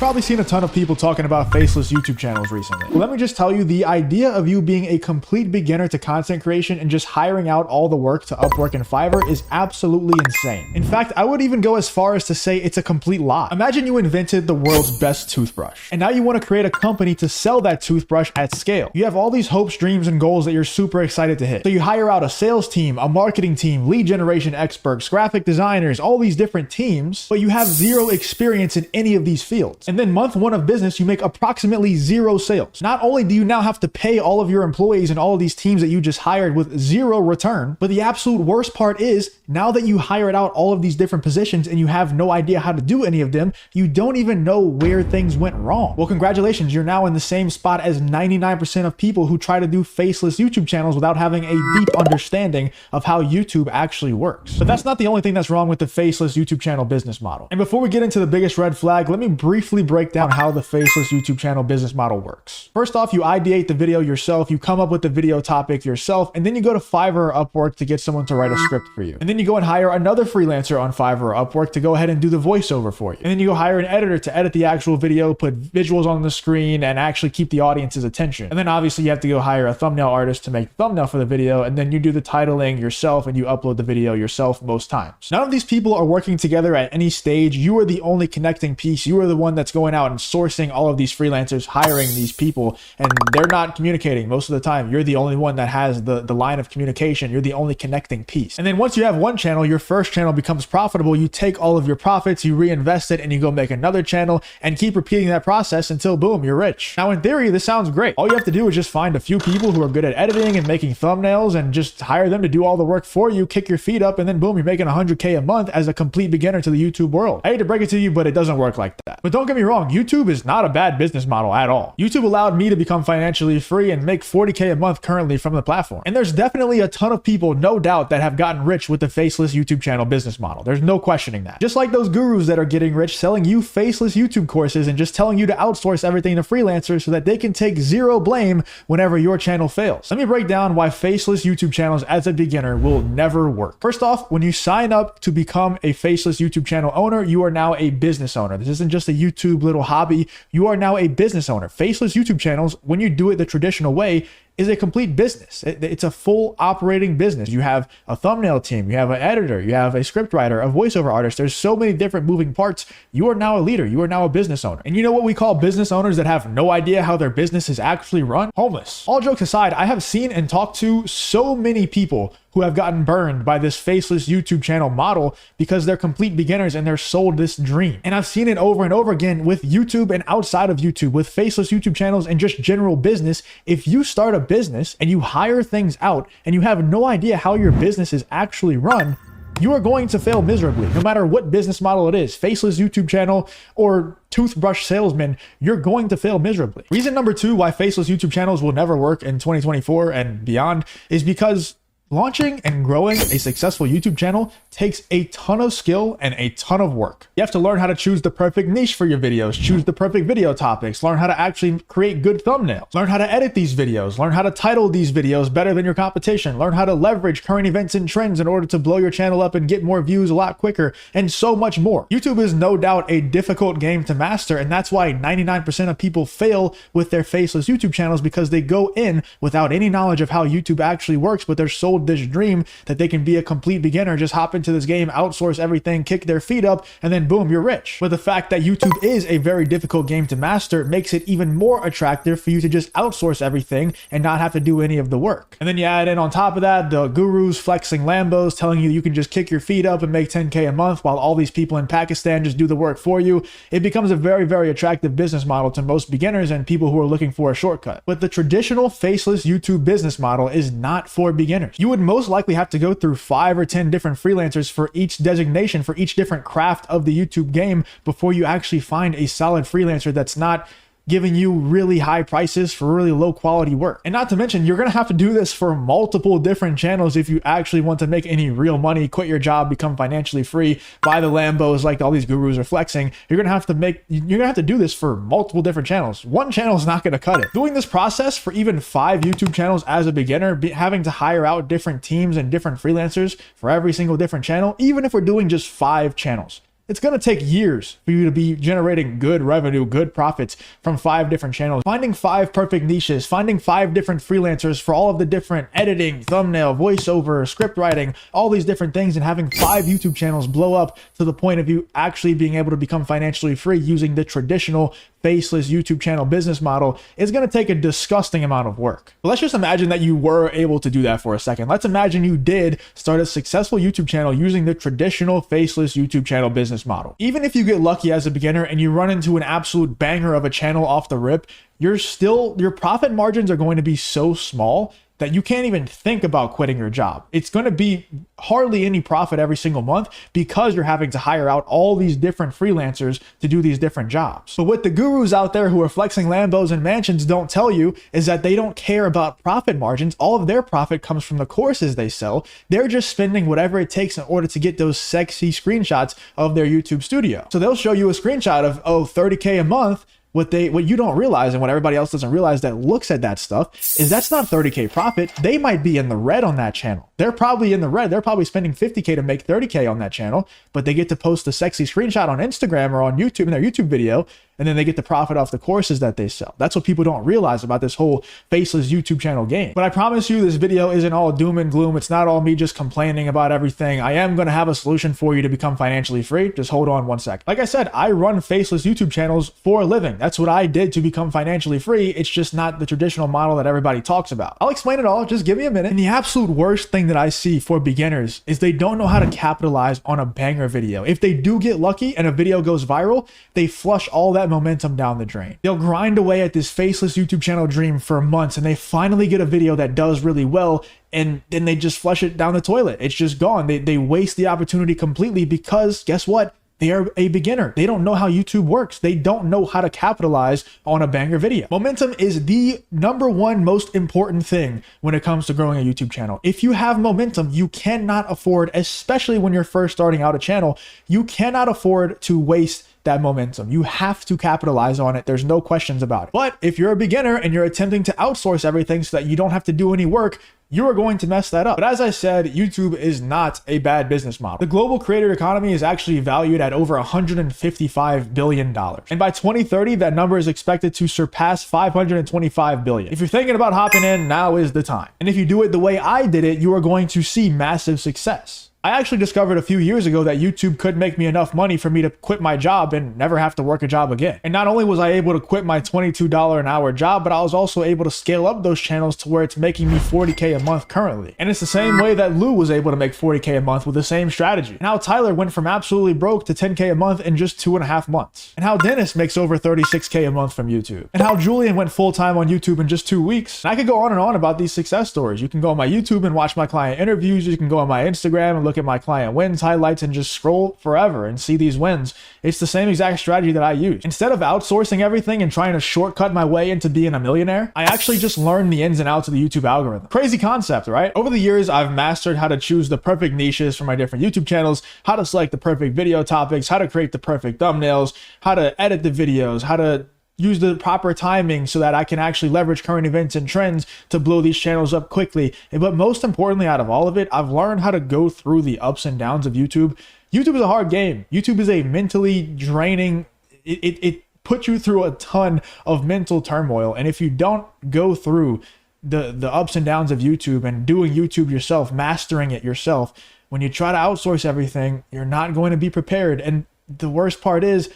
Probably seen a ton of people talking about faceless YouTube channels recently. Well, let me just tell you, the idea of you being a complete beginner to content creation and just hiring out all the work to Upwork and Fiverr is absolutely insane. In fact, I would even go as far as to say it's a complete lie. Imagine you invented the world's best toothbrush, and now you want to create a company to sell that toothbrush at scale. You have all these hopes, dreams, and goals that you're super excited to hit. So you hire out a sales team, a marketing team, lead generation experts, graphic designers, all these different teams, but you have zero experience in any of these fields. And then month one of business, you make approximately zero sales. Not only do you now have to pay all of your employees and all of these teams that you just hired with zero return, but the absolute worst part is now that you hired out all of these different positions and you have no idea how to do any of them, you don't even know where things went wrong. Well, congratulations, you're now in the same spot as 99% of people who try to do faceless YouTube channels without having a deep understanding of how YouTube actually works. But that's not the only thing that's wrong with the faceless YouTube channel business model. And before we get into the biggest red flag, let me briefly break down how the faceless YouTube channel business model works. First off, you ideate the video yourself, you come up with the video topic yourself, and then you go to Fiverr or Upwork to get someone to write a script for you. And then you go and hire another freelancer on Fiverr or Upwork to go ahead and do the voiceover for you. And then you go hire an editor to edit the actual video, put visuals on the screen, and actually keep the audience's attention. And then obviously you have to go hire a thumbnail artist to make the thumbnail for the video, and then you do the titling yourself and you upload the video yourself most times. None of these people are working together at any stage. You are the only connecting piece. You are the one that's going out and sourcing all of these freelancers, hiring these people, and they're not communicating most of the time. You're the only one that has the line of communication. You're the only connecting piece. And then once you have one channel, your first channel becomes profitable. You take all of your profits, you reinvest it, and you go make another channel and keep repeating that process until boom, you're rich. Now, in theory, this sounds great. All you have to do is just find a few people who are good at editing and making thumbnails and just hire them to do all the work for you, kick your feet up, and then boom, you're making 100K a month as a complete beginner to the YouTube world. I hate to break it to you, but it doesn't work like that. But don't get me wrong, YouTube is not a bad business model at all. YouTube allowed me to become financially free and make 40K a month currently from the platform. And there's definitely a ton of people, no doubt, that have gotten rich with the faceless YouTube channel business model. There's no questioning that. Just like those gurus that are getting rich selling you faceless YouTube courses and just telling you to outsource everything to freelancers so that they can take zero blame whenever your channel fails. Let me break down why faceless YouTube channels as a beginner will never work. First off, when you sign up to become a faceless YouTube channel owner, you are now a business owner. This isn't just a YouTube little hobby. You are now a business owner. Faceless YouTube channels, when you do it the traditional way, is a complete business. It's a full operating business. You have a thumbnail team, you have an editor, you have a script writer, a voiceover artist. There's so many different moving parts. You are now a leader. You are now a business owner. And you know what we call business owners that have no idea how their business is actually run? Homeless. All jokes aside, I have seen and talked to so many people who have gotten burned by this faceless YouTube channel model because they're complete beginners and they're sold this dream. And I've seen it over and over again with YouTube and outside of YouTube, with faceless YouTube channels and just general business. If you start a business and you hire things out and you have no idea how your business is actually run, you are going to fail miserably. No matter what business model it is, faceless YouTube channel or toothbrush salesman, you're going to fail miserably. Reason number two why faceless YouTube channels will never work in 2024 and beyond is because launching and growing a successful YouTube channel takes a ton of skill and a ton of work. You have to learn how to choose the perfect niche for your videos, choose the perfect video topics, learn how to actually create good thumbnails, learn how to edit these videos, learn how to title these videos better than your competition, learn how to leverage current events and trends in order to blow your channel up and get more views a lot quicker, and so much more. YouTube is no doubt a difficult game to master, and that's why 99% of people fail with their faceless YouTube channels, because they go in without any knowledge of how YouTube actually works, but they're sold this dream that they can be a complete beginner, just hop into this game, outsource everything, kick their feet up, and then boom, you're rich. But the fact that YouTube is a very difficult game to master makes it even more attractive for you to just outsource everything and not have to do any of the work. And then you add in on top of that the gurus flexing Lambos, telling you can just kick your feet up and make 10K a month while all these people in Pakistan just do the work for you. It becomes a very, very attractive business model to most beginners and people who are looking for a shortcut. But the traditional faceless YouTube business model is not for beginners. You would most likely have to go through 5 or 10 different freelancers for each designation, for each different craft of the YouTube game before you actually find a solid freelancer that's not giving you really high prices for really low quality work. And not to mention, you're going to have to do this for multiple different channels if you actually want to make any real money, quit your job, become financially free, buy the Lambos like all these gurus are flexing. You're going to have to do this for multiple different channels. One channel is not going to cut it. Doing this process for even 5 YouTube channels as a beginner, having to hire out different teams and different freelancers for every single different channel, even if we're doing just 5 channels, It's going to take years for you to be generating good revenue, good profits from 5 different channels. Finding 5 perfect niches, finding 5 different freelancers for all of the different editing, thumbnail, voiceover, script writing, all these different things, and having 5 YouTube channels blow up to the point of you actually being able to become financially free using the traditional faceless YouTube channel business model is going to take a disgusting amount of work. But let's just imagine that you were able to do that for a second. Let's imagine you did start a successful YouTube channel using the traditional faceless YouTube channel business model. Even if you get lucky as a beginner and you run into an absolute banger of a channel off the rip, your profit margins are going to be so small that you can't even think about quitting your job. It's going to be hardly any profit every single month because you're having to hire out all these different freelancers to do these different jobs. But what the gurus out there who are flexing Lambos and mansions don't tell you is that they don't care about profit margins. All of their profit comes from the courses they sell. They're just spending whatever it takes in order to get those sexy screenshots of their YouTube studio. So they'll show you a screenshot of, oh, 30K a month. What you don't realize, and what everybody else doesn't realize that looks at that stuff, is that's not 30K profit. They might be in the red on that channel. They're probably in the red. They're probably spending 50K to make 30K on that channel, but they get to post a sexy screenshot on Instagram or on YouTube in their YouTube video, and then they get the profit off the courses that they sell. That's what people don't realize about this whole faceless YouTube channel game. But I promise you, this video isn't all doom and gloom. It's not all me just complaining about everything. I am going to have a solution for you to become financially free. Just hold on one sec. Like I said, I run faceless YouTube channels for a living. That's what I did to become financially free. It's just not the traditional model that everybody talks about. I'll explain it all. Just give me a minute. And the absolute worst thing that I see for beginners is they don't know how to capitalize on a banger video. If they do get lucky and a video goes viral, they flush all that momentum down the drain. They'll grind away at this faceless YouTube channel dream for months, and they finally get a video that does really well, and then they just flush it down the toilet. It's just gone. They waste the opportunity completely because guess what? They are a beginner. They don't know how YouTube works. They don't know how to capitalize on a banger video. Momentum is the #1 most important thing when it comes to growing a YouTube channel. If you have momentum, you cannot afford, especially when you're first starting out a channel, you cannot afford to waste that momentum. You have to capitalize on it. There's no questions about it. But if you're a beginner and you're attempting to outsource everything so that you don't have to do any work, you are going to mess that up. But as I said, YouTube is not a bad business model. The global creator economy is actually valued at over $155 billion. And by 2030, that number is expected to surpass $525 billion. If you're thinking about hopping in, now is the time. And if you do it the way I did it, you are going to see massive success. I actually discovered a few years ago that YouTube could make me enough money for me to quit my job and never have to work a job again. And not only was I able to quit my $22 an hour job, but I was also able to scale up those channels to where it's making me 40K a month currently. And it's the same way that Lou was able to make 40K a month with the same strategy. And how Tyler went from absolutely broke to 10K a month in just 2.5 months. And how Dennis makes over 36K a month from YouTube. And how Julian went full-time on YouTube in just 2 weeks. And I could go on and on about these success stories. You can go on my YouTube and watch my client interviews. You can go on my Instagram and look at my client wins highlights and just scroll forever and see these wins. It's the same exact strategy that I use. Instead of outsourcing everything and trying to shortcut my way into being a millionaire, I actually just learned the ins and outs of the YouTube algorithm. Crazy concept, right? Over the years, I've mastered how to choose the perfect niches for my different YouTube channels, how to select the perfect video topics, how to create the perfect thumbnails, how to edit the videos, how to use the proper timing so that I can actually leverage current events and trends to blow these channels up quickly. But most importantly, out of all of it, I've learned how to go through the ups and downs of YouTube. YouTube is a hard game. YouTube is a mentally draining, it puts you through a ton of mental turmoil. And if you don't go through the ups and downs of YouTube and doing YouTube yourself, mastering it yourself, when you try to outsource everything, you're not going to be prepared. And the worst part is,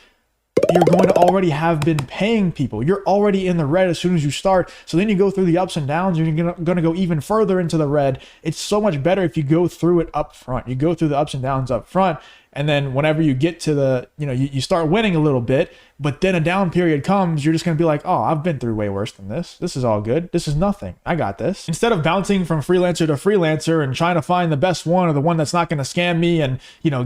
you're going to already have been paying people. You're already in the red as soon as you start. So then you go through the ups and downs, and you're going to go even further into the red. It's so much better if you go through it up front. You go through the ups and downs up front. And then whenever you get to the, you start winning a little bit, but then a down period comes, you're just going to be like, oh, I've been through way worse than this. This is all good. This is nothing. I got this. Instead of bouncing from freelancer to freelancer and trying to find the best one or the one that's not going to scam me and,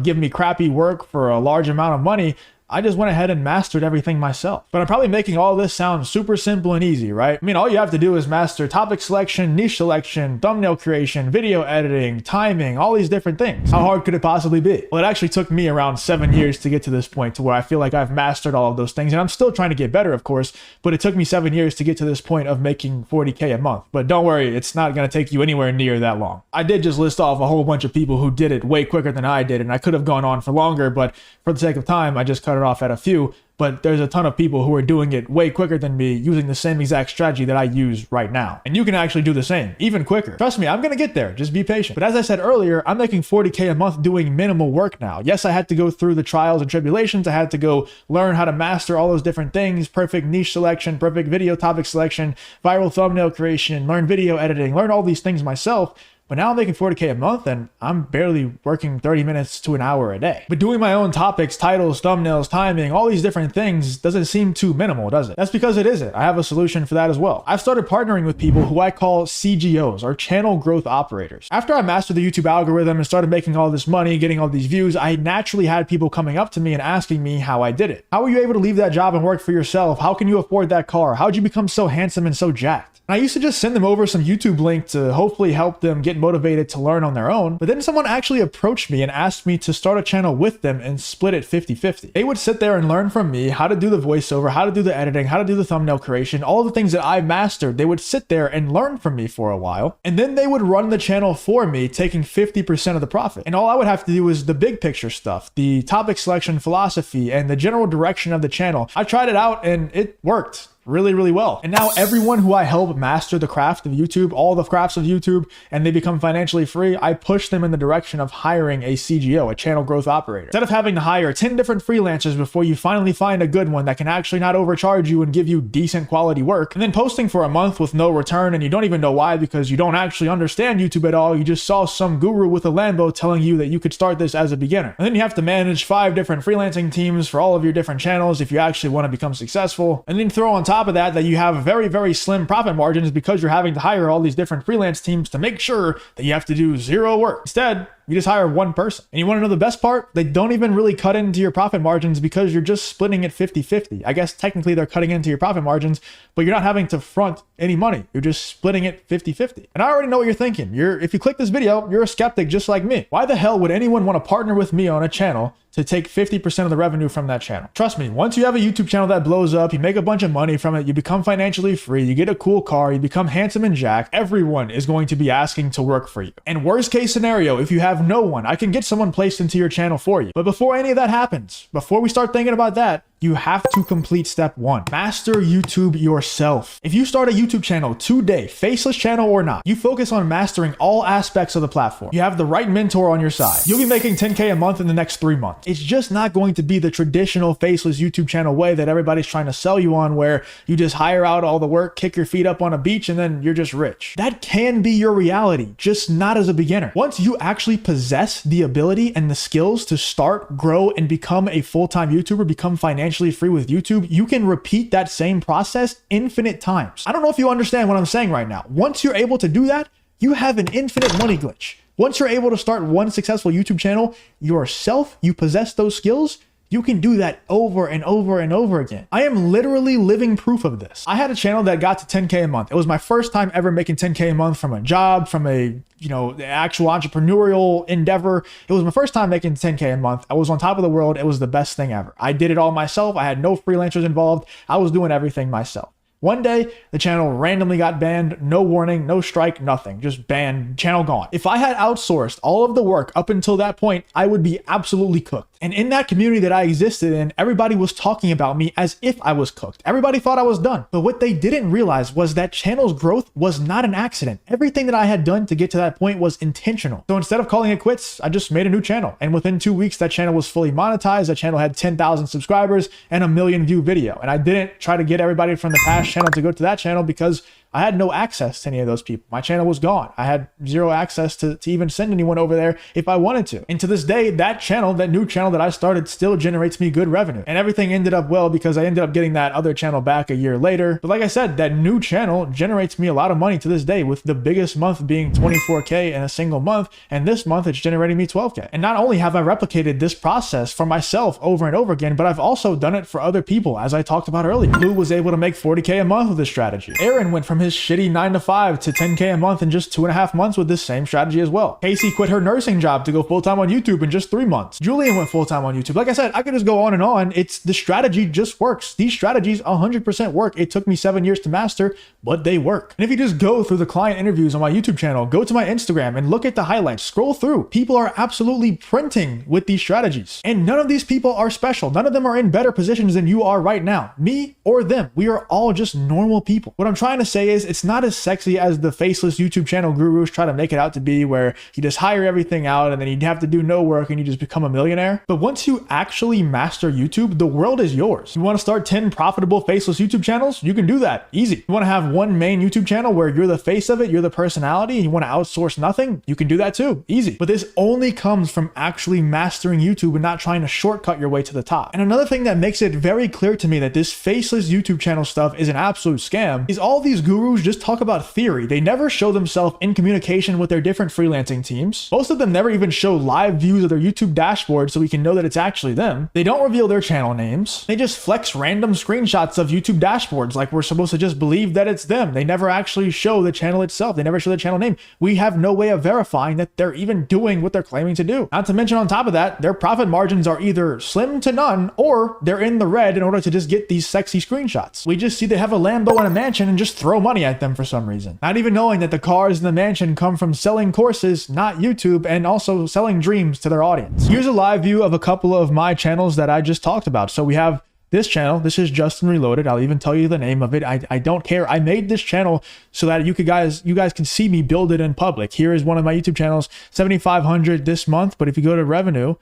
give me crappy work for a large amount of money, I just went ahead and mastered everything myself. But I'm probably making all this sound super simple and easy, right? I mean, all you have to do is master topic selection, niche selection, thumbnail creation, video editing, timing, all these different things. How hard could it possibly be? Well, it actually took me around 7 years to get to this point to where I feel like I've mastered all of those things. And I'm still trying to get better, of course, but it took me 7 years to get to this point of making 40K a month. But don't worry, it's not going to take you anywhere near that long. I did just list off a whole bunch of people who did it way quicker than I did, and I could have gone on for longer, but for the sake of time, I just cut it off at a few. But there's a ton of people who are doing it way quicker than me using the same exact strategy that I use right now. And you can actually do the same, even quicker. Trust me, I'm going to get there. Just be patient. But as I said earlier, I'm making 40K a month doing minimal work now. Yes, I had to go through the trials and tribulations. I had to go learn how to master all those different things, perfect niche selection, perfect video topic selection, viral thumbnail creation, learn video editing, learn all these things myself. But now I'm making 40K a month and I'm barely working 30 minutes to an hour a day. But doing my own topics, titles, thumbnails, timing, all these different things doesn't seem too minimal, does it? That's because it isn't. I have a solution for that as well. I've started partnering with people who I call CGOs, or channel growth operators. After I mastered the YouTube algorithm and started making all this money, getting all these views, I naturally had people coming up to me and asking me how I did it. How were you able to leave that job and work for yourself? How can you afford that car? How'd you become so handsome and so jacked? And I used to just send them over some YouTube link to hopefully help them get motivated to learn on their own. But then someone actually approached me and asked me to start a channel with them and split it 50-50. They would sit there and learn from me how to do the voiceover, how to do the editing, how to do the thumbnail creation, all the things that I mastered. They would sit there and learn from me for a while. And then they would run the channel for me, taking 50% of the profit. And all I would have to do is the big picture stuff, the topic selection philosophy, and the general direction of the channel. I tried it out and it worked really well. And now everyone who I help master the craft of YouTube, all the crafts of YouTube, and they become financially free, I push them in the direction of hiring a CGO, a channel growth operator. Instead of having to hire 10 different freelancers before you finally find a good one that can actually not overcharge you and give you decent quality work, and then posting for a month with no return and you don't even know why because you don't actually understand YouTube at all, you just saw some guru with a Lambo telling you that you could start this as a beginner. And then you have to manage 5 different freelancing teams for all of your different channels if you actually want to become successful. And then throw on top of that you have very slim profit margins because you're having to hire all these different freelance teams to make sure that you have to do 0 work. Instead, you just hire one person. And you want to know the best part? They don't even really cut into your profit margins because you're just splitting it 50-50. I guess technically they're cutting into your profit margins, but you're not having to front any money. You're just splitting it 50-50. And I already know what you're thinking. If you click this video, you're a skeptic just like me. Why the hell would anyone want to partner with me on a channel to take 50% of the revenue from that channel? Trust me, once you have a YouTube channel that blows up, you make a bunch of money from it, you become financially free, you get a cool car, you become handsome and jacked, everyone is going to be asking to work for you. And worst case scenario, if you have no one, I can get someone placed into your channel for you. But before any of that happens, before we start thinking about that, you have to complete step 1. Master YouTube yourself. If you start a YouTube channel today, faceless channel or not, you focus on mastering all aspects of the platform. You have the right mentor on your side. You'll be making 10K a month in the next 3 months. It's just not going to be the traditional faceless YouTube channel way that everybody's trying to sell you on, where you just hire out all the work, kick your feet up on a beach, and then you're just rich. That can be your reality, just not as a beginner. Once you actually possess the ability and the skills to start, grow, and become a full-time YouTuber, become financially free with YouTube, you can repeat that same process infinite times. I don't know if you understand what I'm saying right now. Once you're able to do that, you have an infinite money glitch. Once you're able to start one successful YouTube channel yourself, you possess those skills, you can do that over and over and over again. I am literally living proof of this. I had a channel that got to 10K a month. It was my first time ever making 10K a month from a job, from a, the actual entrepreneurial endeavor. It was my first time making 10K a month. I was on top of the world. It was the best thing ever. I did it all myself. I had no freelancers involved. I was doing everything myself. One day, the channel randomly got banned, no warning, no strike, nothing, just banned, channel gone. If I had outsourced all of the work up until that point, I would be absolutely cooked. And in that community that I existed in, everybody was talking about me as if I was cooked. Everybody thought I was done. But what they didn't realize was that channel's growth was not an accident. Everything that I had done to get to that point was intentional. So instead of calling it quits, I just made a new channel. And within 2 weeks, that channel was fully monetized. That channel had 10,000 subscribers and a 1 million view video. And I didn't try to get everybody from the past channel to go to that channel because I had no access to any of those people. My channel was gone. I had zero access to even send anyone over there if I wanted to. And to this day, that channel, that new channel that I started, still generates me good revenue. And everything ended up well because I ended up getting that other channel back a year later. But like I said, that new channel generates me a lot of money to this day, with the biggest month being 24K in a single month. And this month it's generating me 12K. And not only have I replicated this process for myself over and over again, but I've also done it for other people, as I talked about earlier. Lou was able to make 40K a month with this strategy. Aaron went from his shitty 9 to 5 to 10K a month in just 2.5 months with this same strategy as well. Casey quit her nursing job to go full-time on YouTube in just 3 months. Julian went full-time on YouTube. Like I said, I could just go on and on. It's the strategy just works. These strategies 100% work. It took me 7 years to master, but they work. And if you just go through the client interviews on my YouTube channel, go to my Instagram and look at the highlights, scroll through, people are absolutely printing with these strategies. And none of these people are special. None of them are in better positions than you are right now, me or them. We are all just normal people. What I'm trying to say is it's not as sexy as the faceless YouTube channel gurus try to make it out to be, where you just hire everything out and then you have to do no work and you just become a millionaire. But once you actually master YouTube, the world is yours. You want to start 10 profitable faceless YouTube channels? You can do that. Easy. You want to have one main YouTube channel where you're the face of it, you're the personality, and you want to outsource nothing? You can do that too. Easy. But this only comes from actually mastering YouTube and not trying to shortcut your way to the top. And another thing that makes it very clear to me that this faceless YouTube channel stuff is an absolute scam is all these gurus just talk about theory. They never show themselves in communication with their different freelancing teams. Most of them never even show live views of their YouTube dashboard so we can know that it's actually them. They don't reveal their channel names. They just flex random screenshots of YouTube dashboards like we're supposed to just believe that it's them. They never actually show the channel itself. They never show the channel name. We have no way of verifying that they're even doing what they're claiming to do. Not to mention, on top of that, their profit margins are either slim to none or they're in the red in order to just get these sexy screenshots. We just see they have a Lambo and a mansion and just throw money at them for some reason. Not even knowing that the cars and the mansion come from selling courses, not YouTube, and also selling dreams to their audience. Here's a live view of a couple of my channels that I just talked about. So we have this channel. This is Justin Reloaded. I'll even tell you the name of it. I don't care. I made this channel so that you guys can see me build it in public. Here is one of my YouTube channels, 7,500 this month. But if you go to revenue,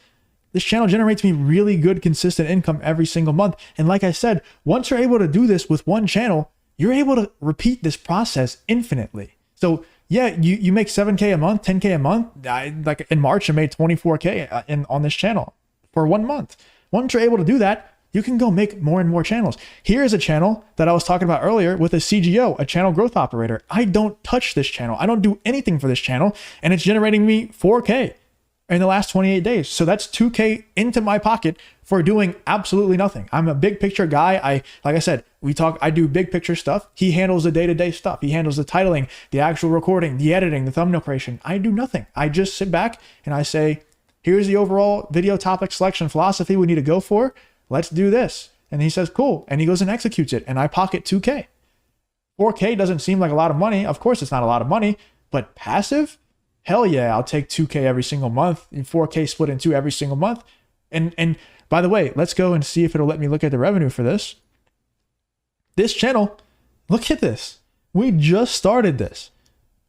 this channel generates me really good, consistent income every single month. And like I said, once you're able to do this with one channel, you're able to repeat this process infinitely. So yeah, you make 7K a month, 10K a month. Like in March, I made 24K on this channel for 1 month. Once you're able to do that, you can go make more and more channels. Here's a channel that I was talking about earlier with a CGO, a channel growth operator. I don't touch this channel. I don't do anything for this channel, and it's generating me 4K in the last 28 days. So that's 2K into my pocket for doing absolutely nothing. I'm a big picture guy. Like I said, I do big picture stuff. He handles the day-to-day stuff. He handles the titling, the actual recording, the editing, the thumbnail creation. I do nothing. I just sit back and I say, here's the overall video topic selection philosophy we need to go for. Let's do this. And he says, cool. And he goes and executes it. And I pocket 2K. 4K doesn't seem like a lot of money. Of course, it's not a lot of money, but passive? Hell yeah, I'll take 2K every single month, and 4K split in two every single month. And by the way, let's go and see if it'll let me look at the revenue for this. This channel, look at this. We just started this.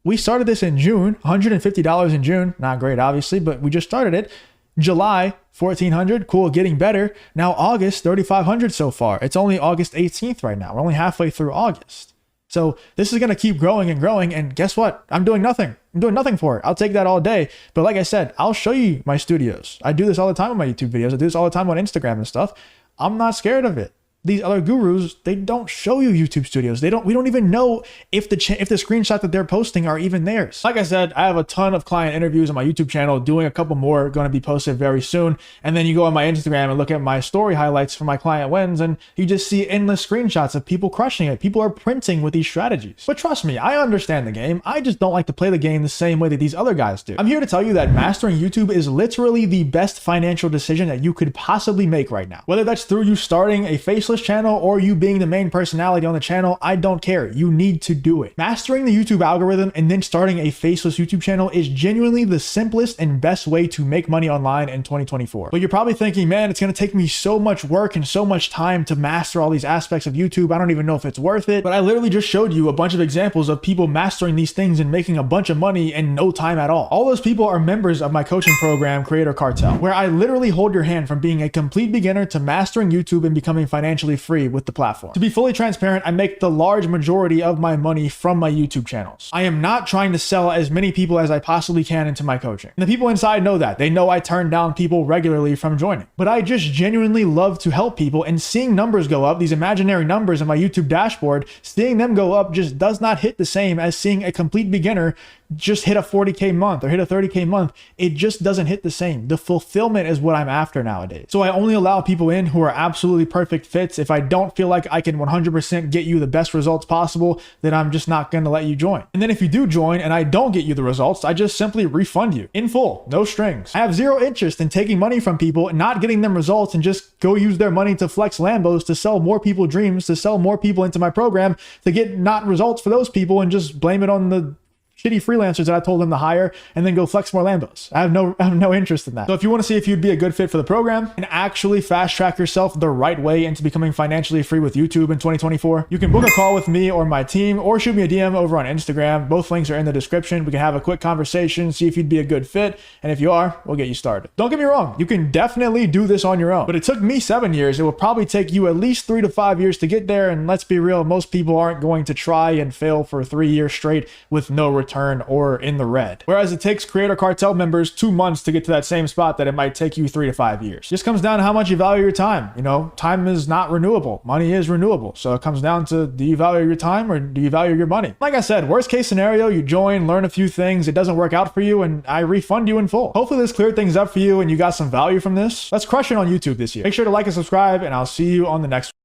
We started this in June, $150 in June. Not great, obviously, but we just started it. July, $1,400, cool, getting better. Now August, $3,500 so far. It's only August 18th right now. We're only halfway through August. So this is going to keep growing and growing. And guess what? I'm doing nothing. I'm doing nothing for it. I'll take that all day. But like I said, I'll show you my studios. I do this all the time on my YouTube videos. I do this all the time on Instagram and stuff. I'm not scared of it. These other gurus, they don't show you YouTube studios. We don't even know if the screenshot that they're posting are even theirs. Like I said, I have a ton of client interviews on my YouTube channel, doing a couple more going to be posted very soon. And then you go on my Instagram and look at my story highlights for my client wins, and you just see endless screenshots of people crushing it. People are printing with these strategies. But trust me, I understand the game. I just don't like to play the game the same way that these other guys do. I'm here to tell you that mastering YouTube is literally the best financial decision that you could possibly make right now. Whether that's through you starting a faceless channel or you being the main personality on the channel, I don't care. You need to do it. Mastering the YouTube algorithm and then starting a faceless YouTube channel is genuinely the simplest and best way to make money online in 2024. But you're probably thinking, man, it's going to take me so much work and so much time to master all these aspects of YouTube. I don't even know if it's worth it. But I literally just showed you a bunch of examples of people mastering these things and making a bunch of money in no time at all. All those people are members of my coaching program, Creator Cartel, where I literally hold your hand from being a complete beginner to mastering YouTube and becoming financially financially free with the platform. To be fully transparent, I make the large majority of my money from my YouTube channels. I am not trying to sell as many people as I possibly can into my coaching. And the people inside know that. They know I turn down people regularly from joining. But I just genuinely love to help people, and seeing numbers go up, these imaginary numbers in my YouTube dashboard, seeing them go up just does not hit the same as seeing a complete beginner just hit a 40K month or hit a 30K month. It just doesn't hit the same. The fulfillment is what I'm after nowadays. So I only allow people in who are absolutely perfect fits. If I don't feel like I can 100% get you the best results possible, then I'm just not going to let you join. And then if you do join and I don't get you the results, I just simply refund you in full, no strings. I have zero interest in taking money from people and not getting them results and just go use their money to flex Lambos, to sell more people dreams, to sell more people into my program, to get not results for those people and just blame it on the shitty freelancers that I told them to hire and then go flex more Lambos. I have no interest in that. So if you want to see if you'd be a good fit for the program and actually fast track yourself the right way into becoming financially free with YouTube in 2024, you can book a call with me or my team, or shoot me a DM over on Instagram. Both links are in the description. We can have a quick conversation, see if you'd be a good fit. And if you are, we'll get you started. Don't get me wrong, you can definitely do this on your own, but it took me 7 years. It will probably take you at least 3 to 5 years to get there. And let's be real, most people aren't going to try and fail for 3 years straight with no return or in the red. Whereas it takes Creator Cartel members 2 months to get to that same spot that it might take you 3 to 5 years. Just comes down to how much you value your time. You know, time is not renewable. Money is renewable. So it comes down to, do you value your time or do you value your money? Like I said, worst case scenario, you join, learn a few things, it doesn't work out for you, and I refund you in full. Hopefully this cleared things up for you and you got some value from this. Let's crush it on YouTube this year. Make sure to like and subscribe, and I'll see you on the next one.